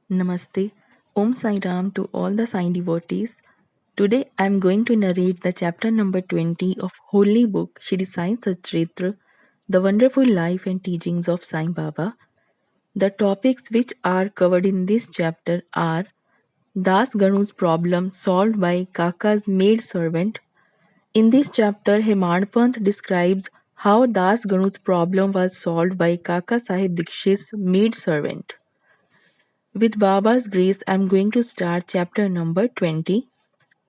Namaste. Om Sai Ram to all the Sai devotees. Today I am going to narrate the chapter number 20 of Holy Book Shri Sai Satcharitra, The Wonderful Life and Teachings of Sai Baba. The topics which are covered in this chapter are Das Ganu's problem solved by Kaka's maid servant. In this chapter, Hemad describes how Das Ganu's problem was solved by Kaka Sahib Dikshit's maid servant. With Baba's grace, I am going to start chapter number 20.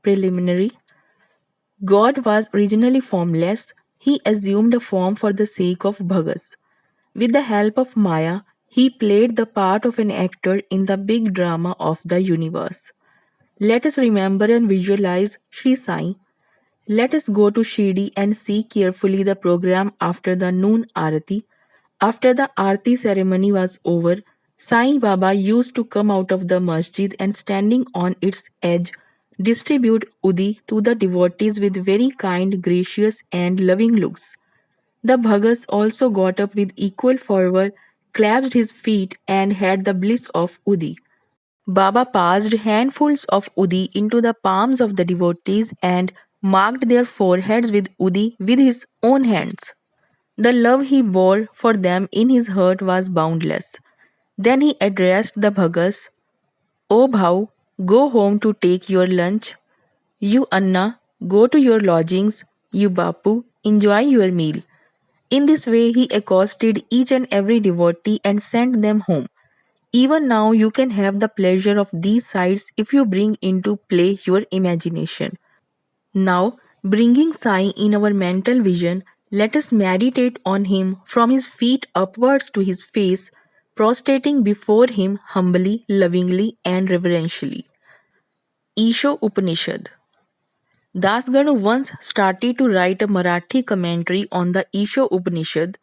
Preliminary. God was originally formless. He assumed a form for the sake of bhagas. With the help of Maya, he played the part of an actor in the big drama of the universe. Let us remember and visualize Shri Sai. Let us go to Shirdi and see carefully the program after the noon arati. After the arti ceremony was over, Sai Baba used to come out of the masjid and standing on its edge, distribute udi to the devotees with very kind, gracious and loving looks. The Bhagas also got up with equal fervor, clasped his feet and had the bliss of udi. Baba passed handfuls of udi into the palms of the devotees and marked their foreheads with udi with his own hands. The love he bore for them in his heart was boundless. Then he addressed the Bhagas, O Bhau, go home to take your lunch. You Anna, go to your lodgings. You Bapu, enjoy your meal. In this way he accosted each and every devotee and sent them home. Even now you can have the pleasure of these sights if you bring into play your imagination. Now, bringing Sai in our mental vision, let us meditate on him from his feet upwards to his face, prostrating before him humbly, lovingly, and reverentially. Isho Upanishad. Dasganu once started to write a Marathi commentary on the Isho Upanishad.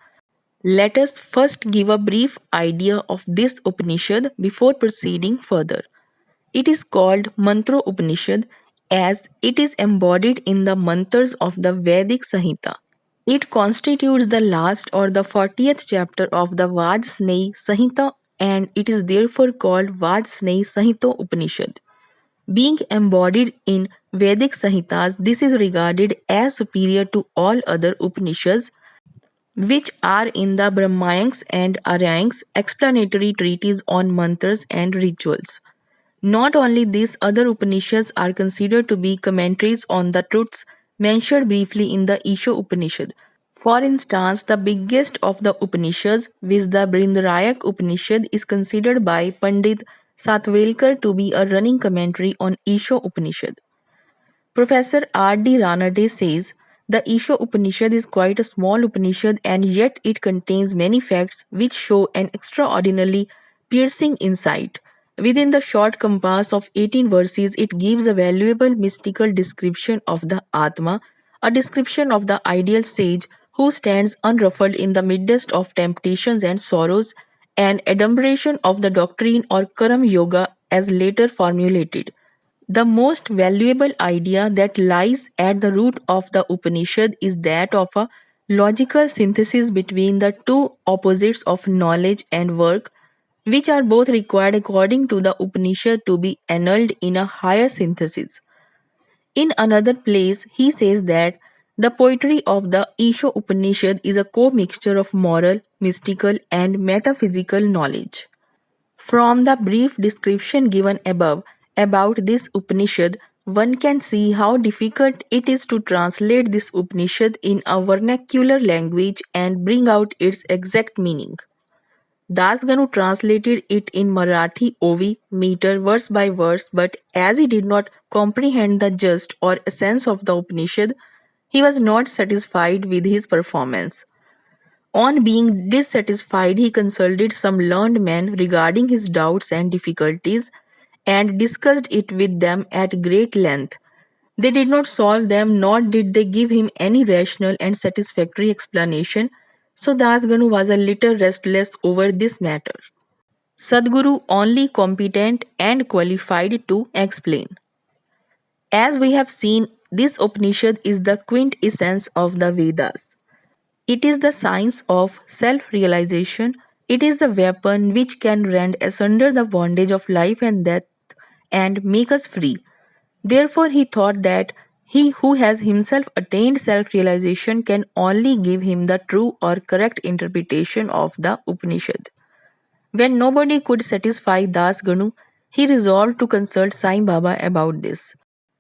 Let us first give a brief idea of this Upanishad before proceeding further. It is called Mantra Upanishad as it is embodied in the mantras of the Vedic Samhita. It constitutes the last or the 40th chapter of the Vajsneyi Samhita and it is therefore called Vajsneyi Samhita Upanishad. Being embodied in Vedic Samhitas, this is regarded as superior to all other Upanishads which are in the Brahmayangs and Aryangs explanatory treatises on mantras and rituals. Not only this, other Upanishads are considered to be commentaries on the truths mentioned briefly in the Isho Upanishad. For instance, the biggest of the Upanishads, which the Brindarayak Upanishad is considered by Pandit Satvelkar to be a running commentary on Isho Upanishad. Professor R. D. Ranade says, the Isho Upanishad is quite a small Upanishad and yet it contains many facts which show an extraordinarily piercing insight. Within the short compass of 18 verses, it gives a valuable mystical description of the Atma, a description of the ideal sage who stands unruffled in the midst of temptations and sorrows, an adumbration of the doctrine or Karam Yoga as later formulated. The most valuable idea that lies at the root of the Upanishad is that of a logical synthesis between the two opposites of knowledge and work, which are both required according to the Upanishad to be annulled in a higher synthesis. In another place, he says that the poetry of the Isho Upanishad is a co-mixture of moral, mystical, and metaphysical knowledge. From the brief description given above about this Upanishad, one can see how difficult it is to translate this Upanishad in a vernacular language and bring out its exact meaning. Dasganu translated it in Marathi OV meter verse by verse, but as he did not comprehend the gist or essence of the Upanishad, he was not satisfied with his performance. On being dissatisfied, he consulted some learned men regarding his doubts and difficulties and discussed it with them at great length. They did not solve them, nor did they give him any rational and satisfactory explanation, so Dasganu was a little restless over this matter. Sadguru only competent and qualified to explain. As we have seen, this Upanishad is the quintessence of the Vedas. It is the science of self realization, It is the weapon which can rend asunder the bondage of life and death and make us free. Therefore, he thought that he who has himself attained self realization can only give him the true or correct interpretation of the Upanishad. When nobody could satisfy Das Ganu, he resolved to consult Sai Baba about this.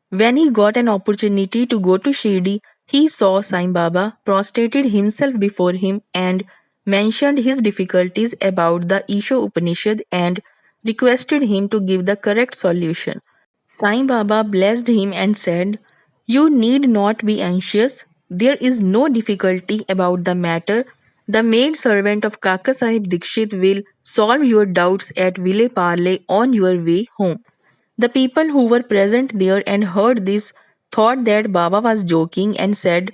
When he got an opportunity to go to Shirdi, he saw Sai Baba, prostrated himself before him, and mentioned his difficulties about the Isha Upanishad and requested him to give the correct solution. Sai Baba blessed him and said, "You need not be anxious. There is no difficulty about the matter. The maid servant of Kaka Sahib Dikshit will solve your doubts at Ville Parle on your way home." The people who were present there and heard this thought that Baba was joking and said,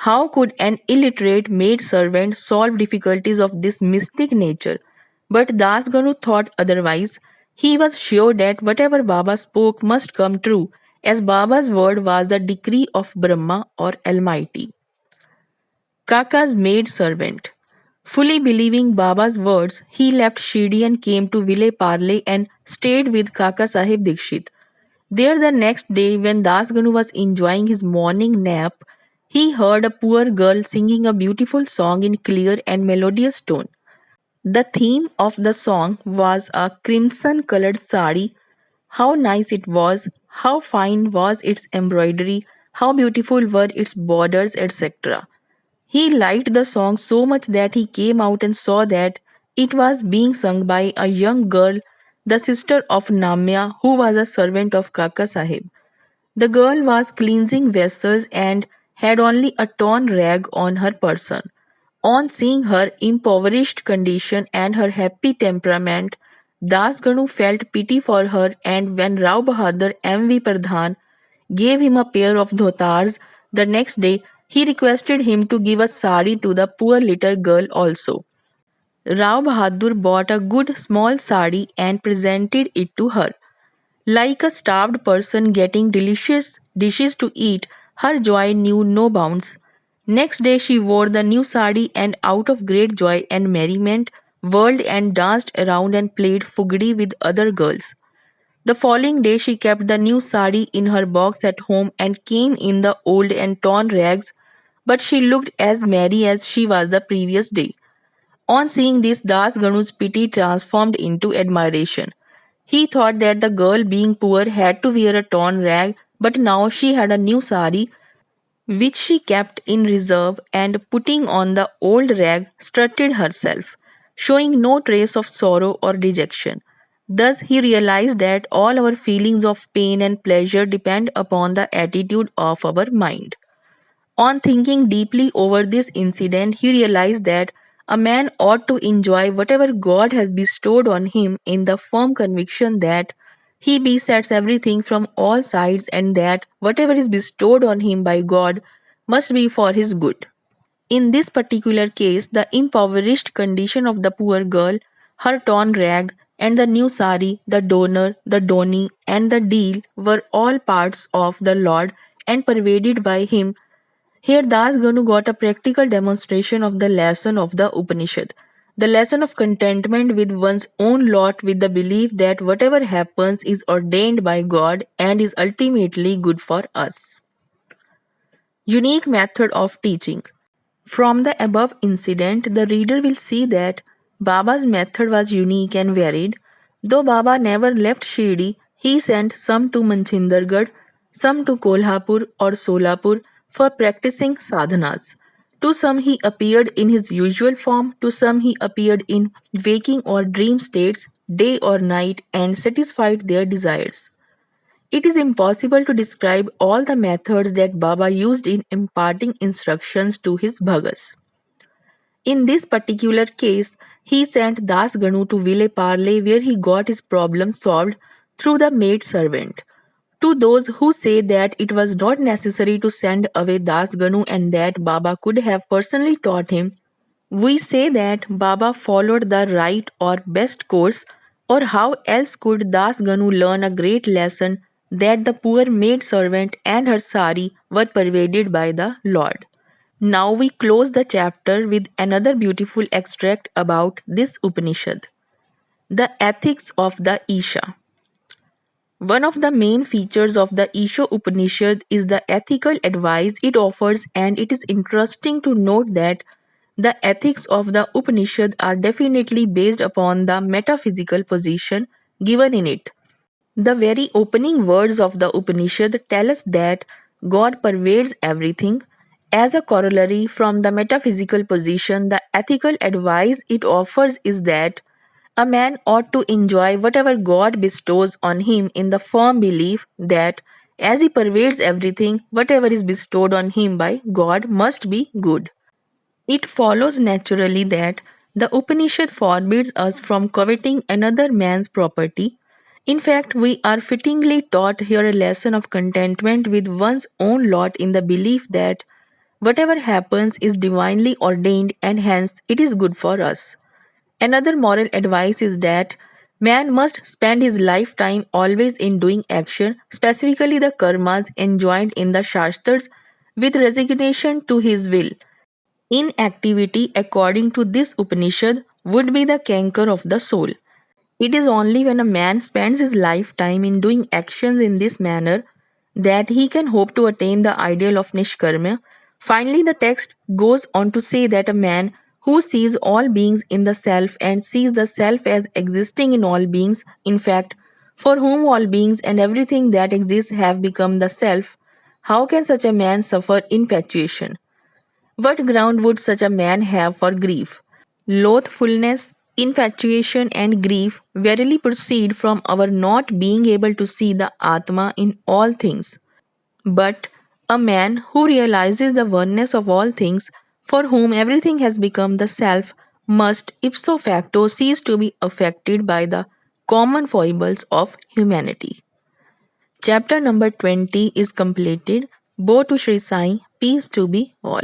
"How could an illiterate maid servant solve difficulties of this mystic nature?" But Das Ganu thought otherwise. He was sure that whatever Baba spoke must come true, as Baba's word was the decree of Brahma or Almighty. Kaka's maid servant. Fully believing Baba's words, he left Shirdi and came to Ville Parle and stayed with Kaka Sahib Dikshit. There, the next day, when Das Ganu was enjoying his morning nap, he heard a poor girl singing a beautiful song in clear and melodious tone. The theme of the song was a crimson colored sari. How nice it was, how fine was its embroidery, how beautiful were its borders, etc. He liked the song so much that he came out and saw that it was being sung by a young girl, the sister of Namya, who was a servant of Kaka Sahib. The girl was cleansing vessels and had only a torn rag on her person. On seeing her impoverished condition and her happy temperament, Das Ganu felt pity for her, and when Rao Bahadur M.V. Pradhan gave him a pair of dhotars the next day, he requested him to give a sari to the poor little girl also. Rao Bahadur bought a good small sari and presented it to her. Like a starved person getting delicious dishes to eat, her joy knew no bounds. Next day she wore the new sari and out of great joy and merriment whirled and danced around and played fugdi with other girls. The following day she kept the new sari in her box at home and came in the old and torn rags, but she looked as merry as she was the previous day. On seeing this, Das Ganu's pity transformed into admiration. He thought that the girl, being poor, had to wear a torn rag, but now she had a new sari which she kept in reserve, and putting on the old rag strutted herself, showing no trace of sorrow or dejection. Thus he realized that all our feelings of pain and pleasure depend upon the attitude of our mind. On thinking deeply over this incident, he realized that a man ought to enjoy whatever God has bestowed on him in the firm conviction that he besets everything from all sides and that whatever is bestowed on him by God must be for his good. In this particular case, the impoverished condition of the poor girl, her torn rag, and the new sari, the donor, the doni, and the deal were all parts of the Lord and pervaded by him. Here Das Ganu got a practical demonstration of the lesson of the Upanishad, the lesson of contentment with one's own lot with the belief that whatever happens is ordained by God and is ultimately good for us. Unique method of teaching. From the above incident, the reader will see that Baba's method was unique and varied. Though Baba never left Shirdi, he sent some to Manchindargarh, some to Kolhapur or Solapur for practicing sadhanas. To some he appeared in his usual form, to some he appeared in waking or dream states, day or night, and satisfied their desires. It is impossible to describe all the methods that Baba used in imparting instructions to his bhagas. In this particular case, he sent Das Ganu to Ville Parle where he got his problem solved through the maid servant. To those who say that it was not necessary to send away Das Ganu and that Baba could have personally taught him, we say that Baba followed the right or best course, or how else could Das Ganu learn a great lesson that the poor maid servant and her sari were pervaded by the Lord. Now we close the chapter with another beautiful extract about this Upanishad. The ethics of the Isha. One of the main features of the Isha Upanishad is the ethical advice it offers, and it is interesting to note that the ethics of the Upanishad are definitely based upon the metaphysical position given in it. The very opening words of the Upanishad tell us that God pervades everything. As a corollary from the metaphysical position, the ethical advice it offers is that a man ought to enjoy whatever God bestows on him in the firm belief that as he pervades everything, whatever is bestowed on him by God must be good. It follows naturally that the Upanishad forbids us from coveting another man's property. In fact, we are fittingly taught here a lesson of contentment with one's own lot in the belief that whatever happens is divinely ordained and hence it is good for us. Another moral advice is that man must spend his lifetime always in doing action, specifically the karmas enjoined in the Shastras, with resignation to his will. Inactivity, according to this Upanishad, would be the canker of the soul. It is only when a man spends his lifetime in doing actions in this manner that he can hope to attain the ideal of Nishkarma. Finally, the text goes on to say that a man who sees all beings in the self and sees the self as existing in all beings, in fact, for whom all beings and everything that exists have become the self, how can such a man suffer infatuation? What ground would such a man have for grief? Loathfulness, infatuation, and grief verily proceed from our not being able to see the Atma in all things. But a man who realizes the oneness of all things, for whom everything has become the self, must ipso facto cease to be affected by the common foibles of humanity. Chapter number 20 is completed. Bo to Shri Sai, peace to be all.